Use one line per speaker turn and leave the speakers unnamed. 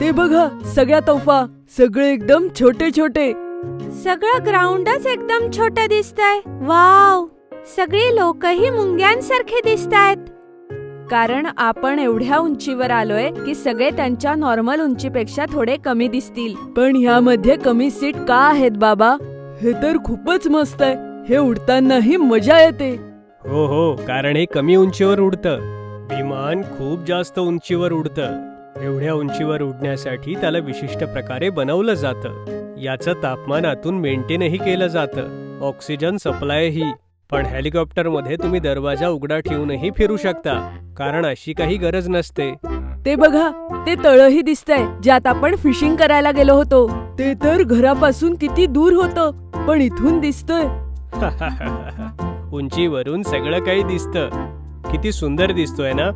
ते बघा सगळ्या तोफा, सगळे एकदम छोटे छोटे.
सगळं ग्राउंडच एकदम छोटं दिसतंय. वाव, सगळी लोकही मुंग्यांसारखे दिसतायत. कारण आपण एवढ्या उंचीवर आलोय की सगळे त्यांच्या नॉर्मल उंचीपेक्षा थोडे कमी दिसतील.
पण ह्यामध्ये कमी सीट का आहेत बाबा? हे तर खूपच मस्त आहे. हे उडतानाही मजा येते.
हो हो, कारण हे कमी उंचीवर उडतं. विमान खूप जास्त उंचीवर उडतं. एवढ्या उंचीवर उडण्यासाठी त्याला विशिष्ट प्रकारे बनवलं जातं. याचं तापमानातून मेंटेनही केलं जातं, ऑक्सिजन सप्लायही. पण हेलिकॉप्टरमध्ये तुम्ही दरवाजा उघडा ठेवूनही फिरू शकता, कारण अशी काही गरज नसते.
ते बघा, ते तळही दिसतंय ज्यात आपण फिशिंग करायला गेलो होतो. ते तर घरापासून किती दूर होतं, पण इथून दिसतंय.
उंचीवरून सगळं काही दिसतं. किती सुंदर दिसतोय ना.